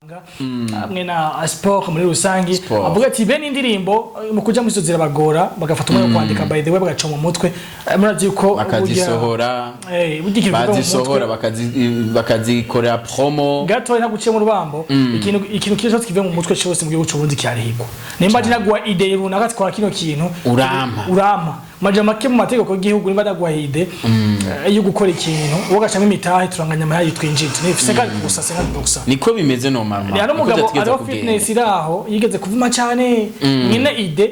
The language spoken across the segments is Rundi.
hamwe na sport muri rusangi avuga ati bene indirimbo mu kuja muri sozira bagora bagafata umwe kwandika by the way bagaca mu mutwe murazi uko bakazisohora bazisohora bakazikorera promo gato ntaguciye mu rubambo ikintu kizo kive mu mutwe cyose mu gihugu cy'uburundi cyarihiko nimba dinagwa idea runaka twara kino kintu urama majama ke mu mategeko y'igihugu nimba dagwa ide yo gukora ikintu wogacamo imitahe turanganya mahayi twinjije nifise kandi gusa senga boxa niko bimeze no mama ya no mugabo aro fitness iraho yigeze kuvuma cyane nyine ide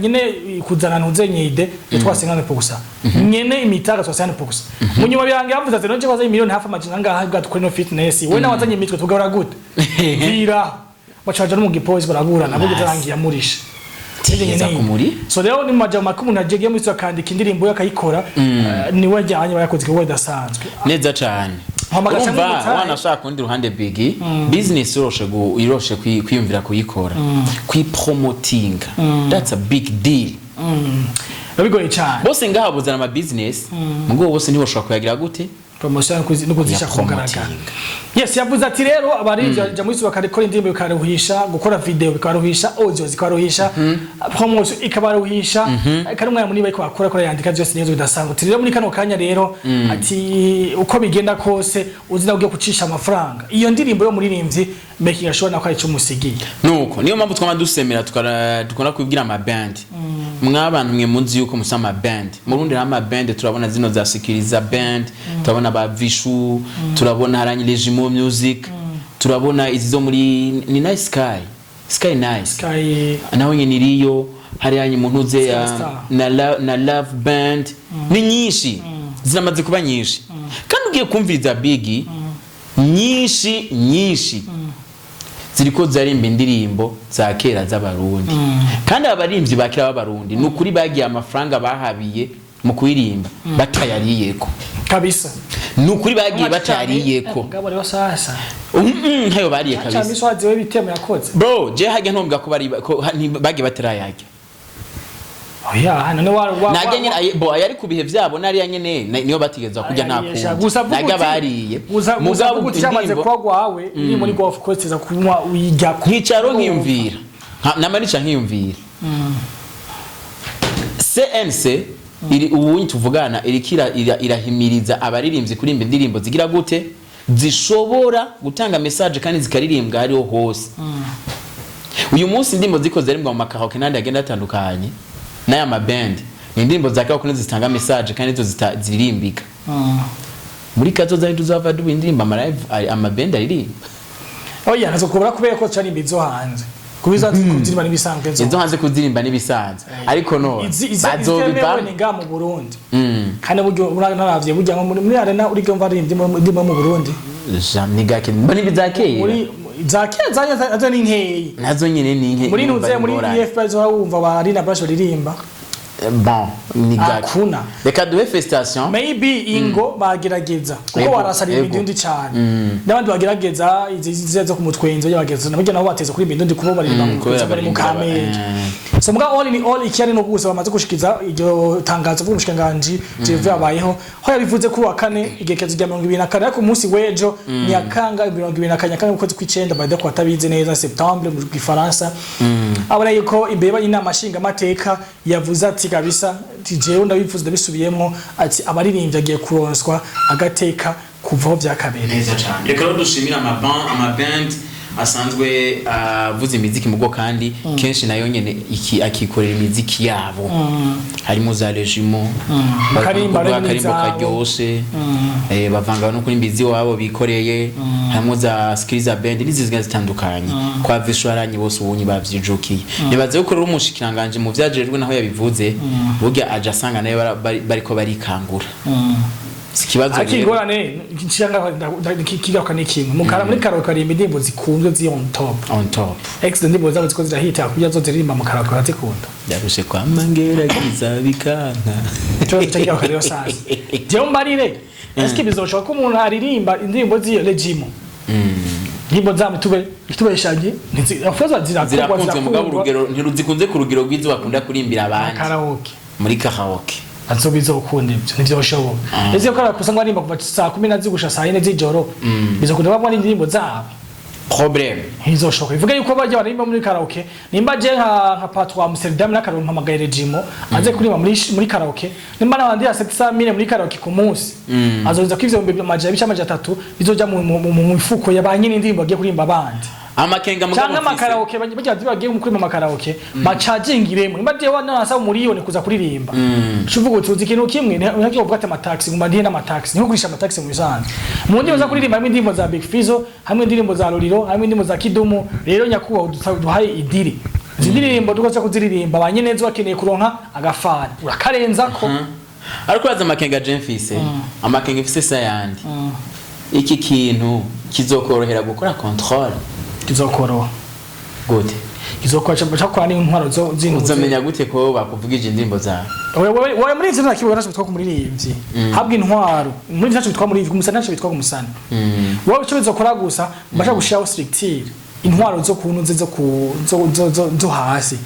nyine kuzana ntuzenye ide twasengane boxa nyine imitahe twasengane boxa munyuma byange yavuze ati nje kwaza miliyoni hafi amajana ngaha gatukora no fitness we nawazanye imitwe tugabura gute vira bacaje no mu gipolisi baragura nabo gizarangiye amurisha Sangiza kumuri so rero ni majama ko umuntu agiye muri akandika indirimbo yakayikora ni wajyanye bayakoze ko wedasanzwe neza cyane umva wanashaka kundi ruhande big business iroshe kwiyumvira kuyikora kwipromoting that's a big deal bigoye cyane bose ngaha buzana ama business ngo bose ntiboshobora kuyagira gute promotion no kuzisha kugaragara yes yavuze ati rero abari ja muri bakakora indirimbo bikaruhisha gukora video bikaruhisha audio zikaruhisha promotion ikabaruhisha kandi umwe muri bari bakora yandika byose neza bidasanzwe rero muri kano kanya rero ati uko bigenda kose uzina ugiye kucisha amafaranga iyo ndirimbo yo muririmbyi making ashobora nakora ico musigiye nuko niyo mpamvu twama dusemera tukona kubwira ama band mwabantu mwe munzi yuko musama band murundi ama band turabona zino za Sikiriza band turabona ba Vishu turabona haranye Legimo music turabona izizo muri ni Nice Sky Nice naho nyine iriyo haranye muntu ze na Love band ni nyinshi zinamaze kuba nyinshi kandi ugiye kumviriza big nyinshi ziriko zarimba indirimbo za kera z'abarundi kandi abarimbyi bakira b'abarundi nukuri bagiye amafaranga bahabiye mu kuyirimba batayariyeko kabisa nukuri bagiye batayariyeko ngabo rero sasa ntayo bariye kabisa cyane miswazi we bitemo yakoze bro je hage ntombwa ko bari bagiye batarayajya oya none nage nyine bo yari kubihe byabo nari nyene niyo batigeza kujya ntakundi nage bariye mugabo gutamaze kwagwawe ni muri golf course za kunywa uyijya nkicaro nkiyumvira namanica nkiyumvira CNC iri ubundi tuvugana irikira irahimiriza abaririmbyi kurimba indirimbo zigira gute zishobora gutanga message kandi zikaririmbwa ari hose uyu munsi indimbo zikoze arimbwa mu makahoke nandi agenda atandukanye naya ma band indirimbo zakao kuno zitanga message kandi zo zirimbika muri kazo za tuzava du indirimbo ama live ama band aririmba oya nazo kubura kubera ko cyari imbizo hanze kubiza kuzirimba nibisanzwe zo hanze kuzirimba nibisanzwe ariko no bazobiba nga mu Burundi kandi buryo naravye burya ngo muri arena uri gomba aririmba mu Burundi jamni gake mbani bizakeye muri zakeye zazo ni nkeye nazo nyine ni nkeye muri nuze muri EFP zo wumva bari na brush ririmba bon ni gake kuna reka duhe festation maybe ingo bagerageza kuko warasari ibindi cyane n'abandi bagerageza izizo ku mutwenzo y'abageza nabyo nabo bateze kuri ibindi kubo baririmba mu kamere so mga all in all icyari no gusa bamaze gushikiza iryo tangazo bw'umushikanganje jewe yabayeho ho yabivuze ku wa kane igekezo rya 2024 ariko umunsi wejo nyakanga 2024 ukwezi kw'icenda bade ko atabize neza Septembre mu Gifaransa abona yuko imbeba inama nshinga mateka yavuze ati kabisa jewe ndabivuze ndabisubiyemo ati abaririmbye agiye kuronswa agateka kuvaho byakabere neza cyane reka dushimira ama band asanzwe vuze imiziki mugo kandi kenshi nayo nyene akikorera imiziki yabo harimo za Legimo karimbo karyoshe bavanga no kuri imbizi wabo bikoreye harimo za Sikiriza band nizizga zitandukanye kwa visualanye bose ubunyi bavyijukiye nibaze ko rero umushikiranganje mu vyajerejwe naho yabivuze burya aje asanga nayo bariko barikangura sikibazo akingorane nshanga kigaruka n'ikintu mukara muri karaoke ari indirimbo zikunzwe zi on top ndimbo zabo ziko zirahita kuya zo ziririmba mu karaoke bazikunda yarushe kwa mangera kizabikanka cyo cyangwa rero sasa je umbarire eske bizoshoka ko umuntu aririmba indirimbo zi Legimo ndimbo zamu tubeshaje afuza zirakunzwe mugabo urugero ntiruzikunze ku rugero rwizo bakunda kurimbira abandi muri karaoke azobizo ukunda ibyo nivyo bashoboka ese ko arakusanga arimba kuva saa 10 zigusha saa 4 z'ijoro bizokunda bamwe n'indirimbo zabo problème ntizoshoka ivuga yuko bajya barimba muri karaoke nimba je nka patwa Amsterdam n'akaronka mpamagaye regimo aze kuririmba muri karaoke nimba n'abandi ya 700,000 muri karaoke ku munsi azoza kwivyo amaja 3 bizoja mu mifuko yabanye n'indirimbo agiye kuririmba abandi amakenga mugabo amakaraoke bajya bagiye muri amakaraoke bacagingiremo nimba je wanasa umuriyone kuza kuririmba shuvuga utuzi ikintu kimwe nacyo uvuga ati amataxi ngumba ndiye n'amataxi niho kurisha amataxi mu bisanzwe mu ndimo za kuririmba hamwe indirimbo za Big Fizzo hamwe indirimbo za Lolilo hamwe indirimbo za Kidumu rero nyakuba duhaye idiri zindirimbo dukoze kuziririmba abanye neza bakeneye kuronka agafana urakarenza ko ariko uraza amakenga Jemfise amakenga ifise sayandi iki kintu kizokorohera gukora control kizokoroha gute kizokora cyakora ni intwaro uzamenya gute ko bakuvugije indirimbo zawe wowe muri ivyo nakibona nacho bitwa kumuririmbyi habwa intwaro muri ivyo nacho bitwa muri umusana nacho bitwa kumusana wowe cyo bizokora gusa basha gushiraho strictire intwaro zo kununze zo hasi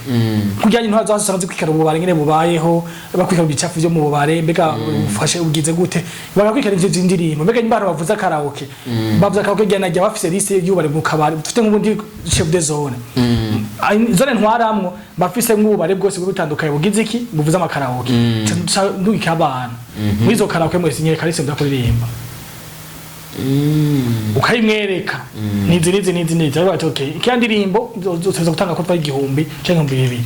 kujyanye intwaro zo sanze kwikara ububare ngene bubayeho bakwikara bicafu byo mu bubare mbega ufashe ugize gute bagakwikara ivyo zindirimbo mbega nimbara bavuza karaoke bavuza karaoke gena jya bafise liste y'ubare mu kabari dufite nk'ubundi chef de zone zone ntwaramwo bafise nk'ububare bwose butandukanye bugize iki buvuza amakaraoke ndukika abantu muri zo karaoke mwese nyere kalise ndakuririmba ukayimwereka nizi bati okay ikandirimbo uzoza gutanga ko twa igihumbi cyangwa 200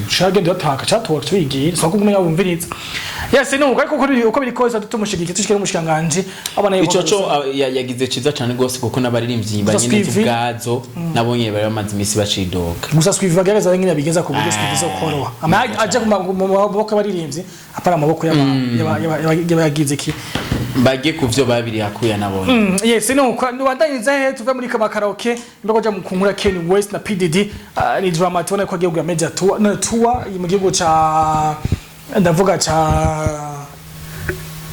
shage ndataka chatwa twigiye so kugumenya wumviriza yes no uko biri koza tutumushigike tushikira umushikanganje abana ico yagize ciza cyane gose kuko nabaririmbyi banyene tubwazo nabonye bari bamaze imisi bacidoka gusa swivagereza ngene bigeza ku buryo swivizo koroha ama aje mu maboko baririmbyi apara amaboko yagize ki bage kuvyo babiri yakuya nabonye yes no wandanyiriza he tuve muri karaoke imbako ja mukunkura Ken West na PDD ni drama tubona ko agiye kugameza tour mu gihugu ca ndavuga ca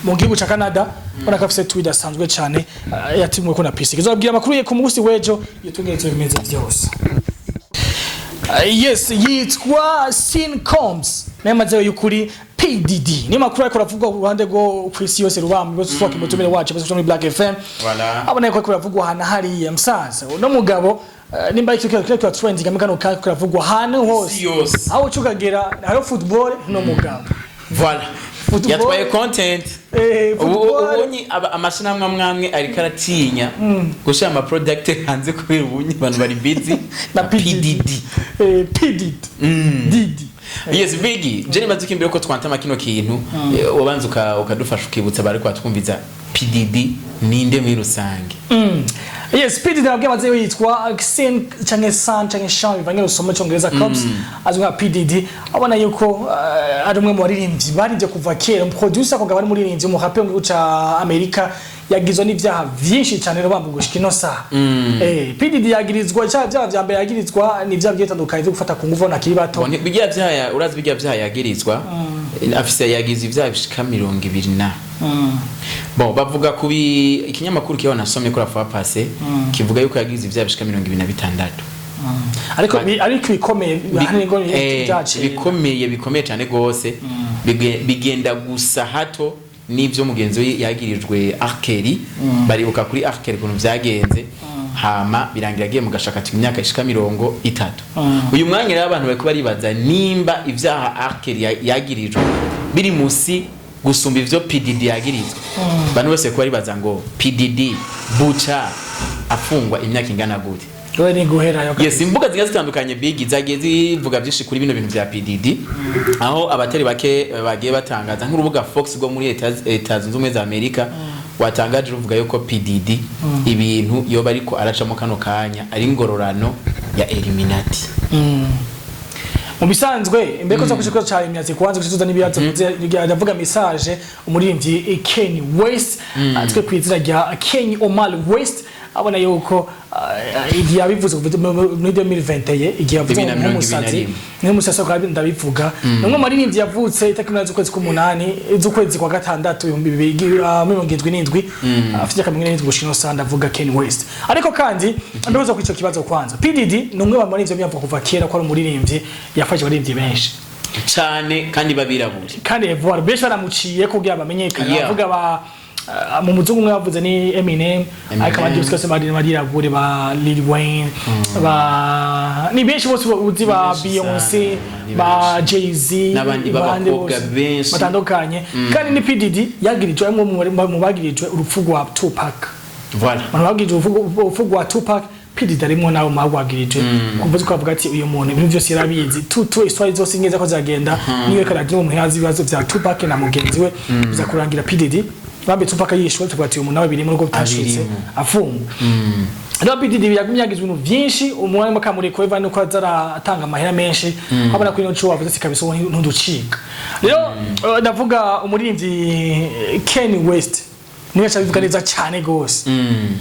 mu gihugu ca Canada bona kafise Twitter sanzwe cyane yatimwe ko na PC kizobwira makuru ye ku munsi wejo yitungeze bimeze byose yes yitwa Sincoms nemaze yukuri PDD ni makuru ariko ravugwa uruhande rwo kwisi yose rubamwe bose soka mutumire wacu bose muri Black FM abana ko ravugwa hana hari msaza no mugabo nimba ikiko trending amekano ka ravugwa hana hose aho cukagera haro football no mugabo voilà yatwaye content ubunyi amashina mwamwe ari karatinya gushira ama product hanze kubera ubunyi abantu bari busy na PDD Diddy yes bigi jeni mazuki imbere ko twantama kino kintu wabanza ukadufasha ukibutsa bari kwa twumviza PDD ninde muri rusange yes PDD nabwiye baze yitwa Axen canke San canke Sean bivanye n'usomo cyongereza cops azwa PDD abona yuko ari umwe mu baririmbyi barije kuva kera producer ko gabari muri rinzi mu rapper ngo ca America yagizwe n'ivyaha vyinshi cyane no bambu gushika ino saha PDD yagirizwa cyavya vya mbere yagirizwa n'ivya byetandukanye byo gufata ku nguvu nakiri bato bigira vyaya urazi bigira vyaya yagirizwa afise yagize ivya bishika 20 bon bavuga kubi ikinyamakuru kiyo nasomye ko rafa passé kivuga yuko yagize ivya bishika 26 ariko bikomeye bikomeye cyane gose bigenda gusa hato nivyo mugenzi we yagirijwe Arkeli baribuka kuri Arkeli kuntu vyagenze hama birangira giye mugashaka ati imyaka ishika 30 uyu mwanya rero abantu bari baribaza nimba ivyaha Arkeli yagirijwe biri musi gusumba ivyo PDD yagirizwe bantu bose ko baribaza ngo PDD bucha afungwa imyaka ingana gute Goe ni guhera yo. Yes, imbuga zitandukanye big zagiye zivuga byinshi kuri bino bintu vya PDD aho abatari bake bagiye batangaza nk'urubuga Fox go muri Leta Zunze Ubumwe za Amerika watangaje ruvuga yuko PDD ibintu yo bariko aracamo kano kanya ari ngororano ya Eluminati. Mu bisanzwe imbere ko zakushika cyane imyazi kubanza gusuza n'ibiyazo ndavuga message umuririmbyi Ken West atwe kwizira rya Ken Omar West abona yuko igihe abivuze muri 2021 igihe avuze nk'umusazi kandi ndabivuga numwe maririmbyi yavutse itakimana z'ukwezi k'umunani z'ukwezi kwa gatandatu 2077 afite akamwe gushino sanda avuga Ken West ariko kandi ndabuza ko ico kibazo kwanza PDD numwe bamarivyo byamva kuva kera ko ari umuririmbyi yafashe abaririmbyi benshi cyane kandi babiraburi kandi evoir benshi baramuciye kugira bamenyekana avuga mu muzungu umwe bavuze ni Eminem ariko abandi bose kose barirabure ba Lil Wayne ba ni benshi bose uzi ba Beyonce ba Jay-Z n'abandi b'abakobwa benshi batandukanye kandi ni P Diddy yagirijwe mu bagirijwe urupfu rwa Tupac voilà abantu bagirijwe urupfu rwa Tupac P Diddy arimo nawe magwagirije kuvuze ko avuga ati uyu muntu ibintu byose yarabizi tutu histoire zose ngeza ko zagenda niwe karagiye mu ntazi ibibazo bya Tupac na mugenzi we biza kurangira P Diddy bambe Tupac yishwe tugati uyu muntu nawe birimo ngo bitashitse afungwa rero P Diddy yagumye yagizwe ibintu byinshi umwana makamuriko Eva nuko azara atanga amahera menshi abona ko ino cyo wavuze sikabisa ntuducika rero ndavuga umuririmbyi Kanye West niwe cyabivuga neza cyane gose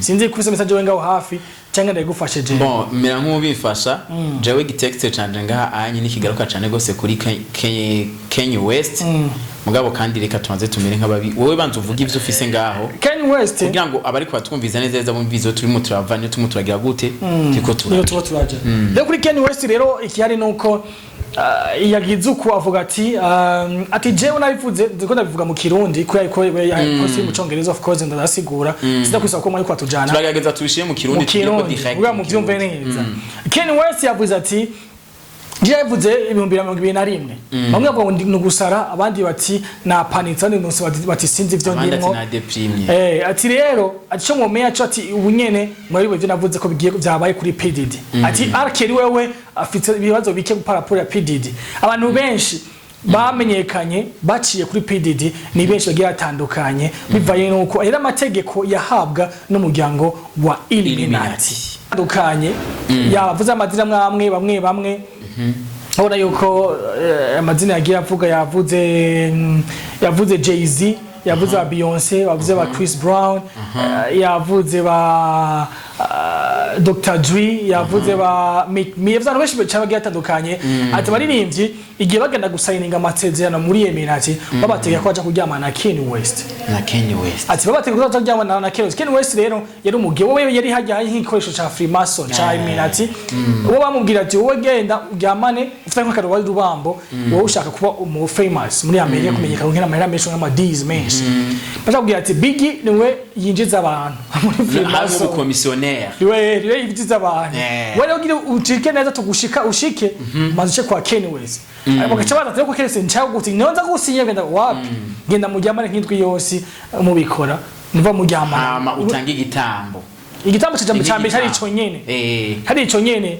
sinzi kubisa message wenga hafi cyangwa ndagufashe je bon mera nk'ubifasha jewe gitext cyane ngaha anye nikigaruka cyane gose kuri Kanye West mugabo kandi reka tuanze tumere nk'ababi wowe banze uvuga ivyo ufise ngaho Kanye West kugira ngo abari kwatwumviza neza bumvizo turimo turavanye turagira gute tiko turaje rero kuri Kanye West rero ikihari nuko yagize uko avuga ati jewe nabivuze ndiko ndabivuga mu kirundi ko post mu congereza of course ndasigura sida kwisa ko muri kwatujana turagerageza tubishiye mu kirundi tujye direct uga mu byumve neza Kanye West yavuze ati yavuze 2021 bamwe ngo ndugusara abandi bati na panitsa n'umunsi bati sinzi ivyo ndimo ati rero ati cyo mwomeye ati ubunyene muri byo navuze ko bigiye byabaye kuri P Diddy ati arkeri wewe afite ibibazo bike paraporo ya P Diddy abantu benshi bamenyekanye baciye kuri P Diddy ni benshi bagiye atandukanye bivaye nuko era amategeko yahabwa n'umuryango wa Illuminati atandukanye yavuze amazina bamwe Ora yuko amazina yagiye avuga yavuze Jay-Z yavuze ba Beyonce yavuze ba Chris Brown yavuze ba Dr. Dre yavuze ba Miyevza benshi bacabagiye atandukanye ati baririmbyi igihe bagenda gusayininga amasezerano muri Emirati babatega ko aja kuryamana na Kanye West ati babatega ko aja kuryamana na Kanye West. Kanye West rero yari umugiye wowe yari hajyaye nk'ikoresho ca Freemason ca Emirati wowe bamubwira ati wowe genda uryamane ufite nk'akaro wari rubambo wowe ushaka kuba umu famous muri Amerika kumenyekana nk'ina mahera menshi nk'ama D's menshi bakabwira ati Biggie niwe yinjiza abantu muri Freemason commissionaire iwe yinjiza abantu wale ugira ucike neza tugushika ushike maze kwa Kanye West bagaca baza ko kerese nchago guti nonza gusinye genda wapi genda mujyamane nk'indwi yose mubikora niva mujyamana utanga igitambo cyambe hari ico nyene hari ico nyene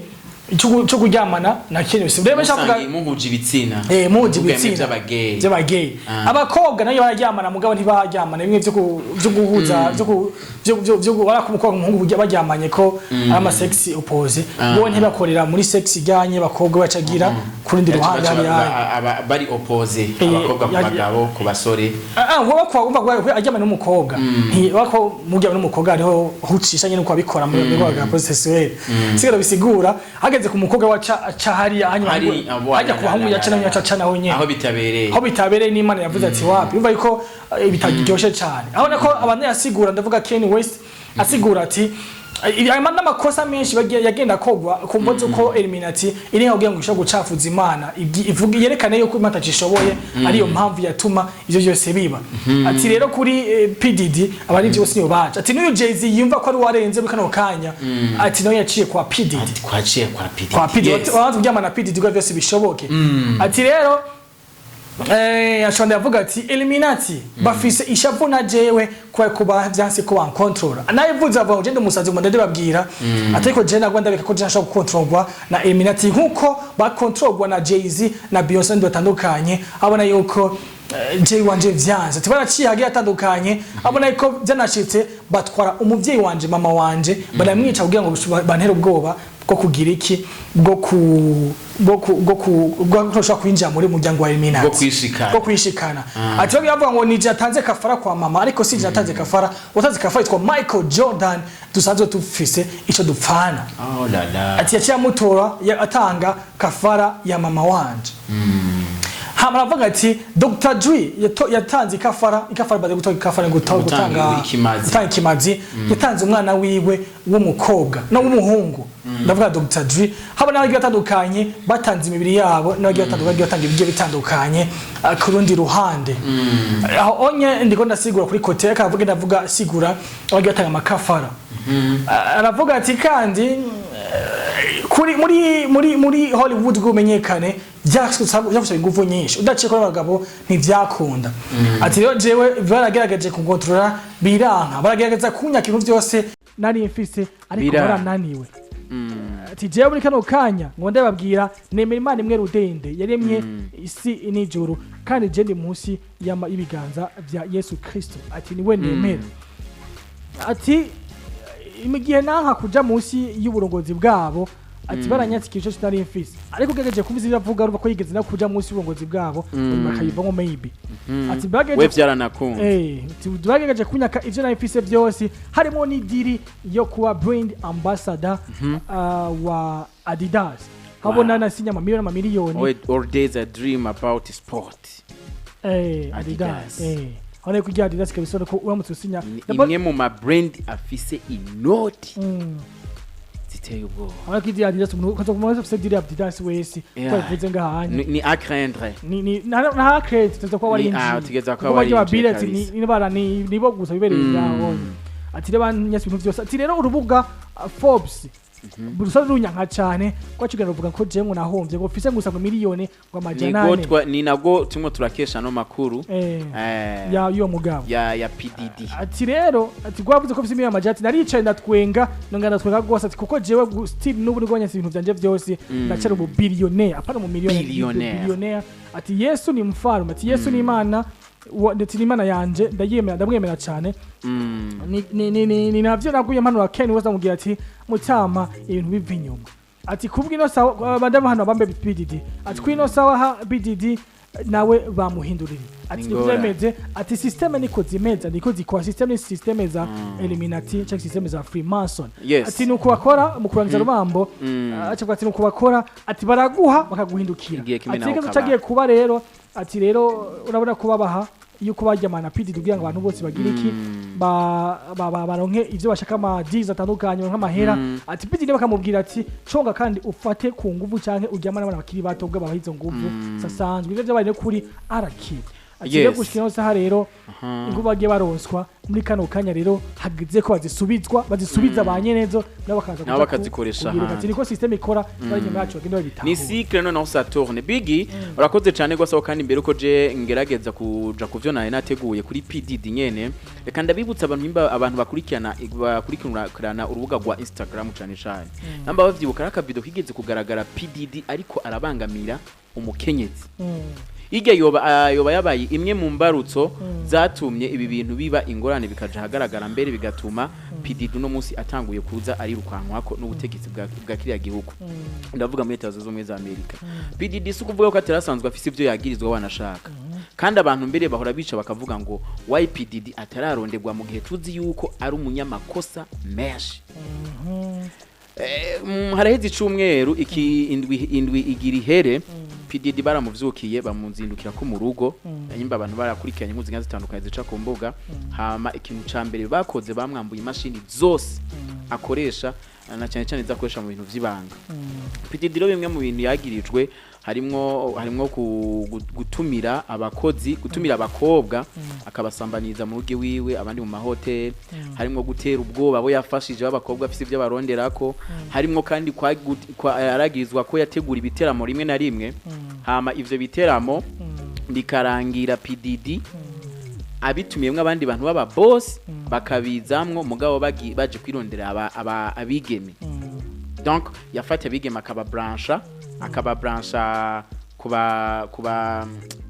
cyo kuryamana na Kanye West rero bashavuga muhuje ibitsina muhuje ibitsina by'abagay abakobwa nayo bararyamana mugabo ntibaryamana bimwe byo guhuza byo barakumukobwa umuhungu baryamanye ko ama sexy oppose bo ntibakorera muri sexy ijyanye bakobwa bacagira kurundi ruhande hari bari oppose abakobwa ku bagabo ku basore wowe kwa umva aryamana n'umukobwa bako mujyana n'umukobwa ariho hucisha nyine uko abikora muri rwego processuel sigara bisigura hageze ku mukobwa waca hari hajya kubahamu yacana nyacana ho nyene aho bitabereye n'Imana yavuze ati wapi umva yuko bitagiryoshe cyane aho nako abantu yasigura ndavuga Kanye West asigura ati ayamana makosa menshi yagenda kogwa kumbozo ko Illuminati iri nkagiye ngo ishaka gucafuza Imana ivuga yerekane yuko Imana tacishoboye ariyo mpamvu yatuma ivyo byose biba ati rero kuri P Diddy abari byose niyo baca ati n'uyu Jay-Z yumva ko ari warenze bikano kanya ati no yaciye kwa P Diddy kwa P Diddy wabanza kuryamana P Diddy byose bishoboke ati rero ashonda yavuga ati Illuminati bafise ishavu na jewe kwa kuba byanse ko bankontrola nayivuze ava ugende musazi mu ndende babwira atiko je nagwa ndabeka ko je nshaka gukontrolwa na Illuminati nkuko bakontrolwa na Jay-Z na Beyonce batandukanye abona yuko Jay wanje vyanze tibaraciye hagiye atandukanye abona yuko byanashitse batwara umuvyeyi wanje mama wanje baramwica kugira ngo bantera ubwoba bwo kugira iki bwo kurusha kwinjira muri muryango wa Illuminati bwo kwishikana ati bavuga ngo nije atanze kafara kwa mama ariko sije atanze kafara utaze kafara itwa Michael Jordan dusanzwe tufise ico dupfana ati yaciye mutora atanga kafara ya mama wanje maravuga ati Dr. Dre yatanze ikafara baze gutoka ikafara gutanga ikimazi yatanze umwana wiwe w'umukobwa no w'umuhungu ndavuga Dr. Dre haba n'abagiye batandukanye batanze imibiri yabo n'abagiye batanga ibyo bitandukanye ku rundi ruhande aho onye ndiko ndasigura kuri kote akavuga ndavuga sigura abagiye batanga amakafara aravuga ati kandi kuri muri Hollywood gumenyekane byafashe ingufu nyinshi udaciye ko abagabo ntivyakunda ati rero jewe baragerageje kugontrola biranka baragerageza kunyaka ibintu byose nari mfise ariko barananiwe ati jewe muri kano kanya ngo ndababwira nemera Imana imwe rudende yaremye isi n'ijuru kandi je ndi munsi y'ibiganza bya Yesu Kristo ati niwe nemera ati imigihe nanka kuja munsi y'uburongozi bwabo ati baranyatse ikico kitari mfise ariko gegeje kumviza iravuga ruba ko yigeze nakuja munsi y'uburongozi bwabo bakayivamo maybe ati bageje we byaranakunda ati bageje kunyaka ivyo nari mfise byose harimo ni Diddy yo kuwa brand ambassador wa Adidas habona nasinya amamiliyoni or days a dream about sport Adidas hone kujya Adidas kabisora ko uramutse usinya imwe mu ma brand afise inoti ziteye ubwo ariko Diddy Adidas umuntu ko afise Diddy Adidas wese twavuze ngahanye ni à craindre na credit tuzo ko wari tugeza ko wari ni bara ni bo gusa bibereye ngaho ati reba nyasi ibintu byose ati rero urubuga Forbes burusa runyanka cyane ko kigana uvuga ko jemwe nahombye ngo fise gusa ngo miliyoni ngo amajanane ni nago tumwe turakesha no makuru ya yo mugabo ya PDD ati rero ati gwavuze ko fise miliyoni amajati naricaye ndatwenga nongana twega gose ati kuko jewe still n'uburi gwanyase ibintu byanje byose ndacera mu billionaire apana mu miliyoni billionaire ati Yesu ni mfalme ati Yesu ni Imana ndetse n'Imana yanje ndamwemera cyane ni navyo naguye mpanura Ken wose amubwira ati mutama ibintu biva inyuma ati kubwino sawa badamu hano bambe BDD ati kwino sawa ha BDD nawe bamuhindurira ati byemeze ati systeme niko zimeza niko zikwa systeme za Illuminati check systeme za Freemason ati nuko bakora mu kurangiza rubambo acha ati nuko bakora ati baraguha bakaguhindukira ati reka tucagiye kuba rero ati rero urabona kubabaha yuko bajyamana PDD kugira ngo abantu bose bagira iki baronke ivyo bashaka ama deals atandukanye nk'amahera ati PDD bakamubwira ati conga kandi ufate ku nguvu canke ujyamana n'abana bakiri bato bwa bahizo nguvu sasanzwe ivyo byabaye kuri araki ati gushikira saha rero inguvu bagiye baronswa muri kano kanya rero hagize ko bazisubiza abanyenezo nabo bakazikoresha ati niko system ikora bari nyuma yacu bagenda babitaho ni cycle no naho Saturne Biggie urakoze cyane gose kandi mbere uko je ngerageza kuja kuvyo naye nateguye kuri PDD nyene reka ndabibutsa abantu bakurikirana urubuga rwa Instagram cyane cyane namba bavyibuka aka video kigeze kugaragara PDD ariko arabangamira umukenyezi Ige yoba yabaye imwe mu mbarutso zatumye ibi bintu biba ingorane bikaje hagaragara mbere bigatuma PDD no munsi atanguye kuza ari rukankwako n'ubutegetsi bwa kiriya gihugu ndavuga muri Leta Zunze Ubumwe za Amerika PDD sukuvuga ko atarasanzwe afise ivyo yagirizwa wanashaka kandi abantu mbere bahora bica bakavuga ngo why PDD atararondegwa mu gihe tuzi yuko ari umunyamakosa menshi haraheze icumweru iki indwi igira ihere PDD baramuvyukiye bamunzindukira ko mu rugo nyimba abantu barakurikiranye impuzi zitandukanye zica ku mbuga hama ikintu ca mbere bakoze bamwambuye imashini zose akoresha na cyane cyane zakoresha mu bintu vy'ibanga PDD rero bimwe mu bintu yagirijwe harimwo gutumira abakozi gutumira abakobwa akabasambaniza mu ruge wiwe abandi mu mahoteli harimwo gutera ubwoba abo yafashije abakobwa afise ibyo baronderako harimwo kandi aragirizwa ko yategura ibiteramo rimwe na rimwe hama ivyo biteramo bikarangira PDD abitumiyemwe abandi bantu baba boss bakabizamwo mugabo baje kwirondera abigeme donc yafata abigeme akaba brancha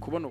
kubona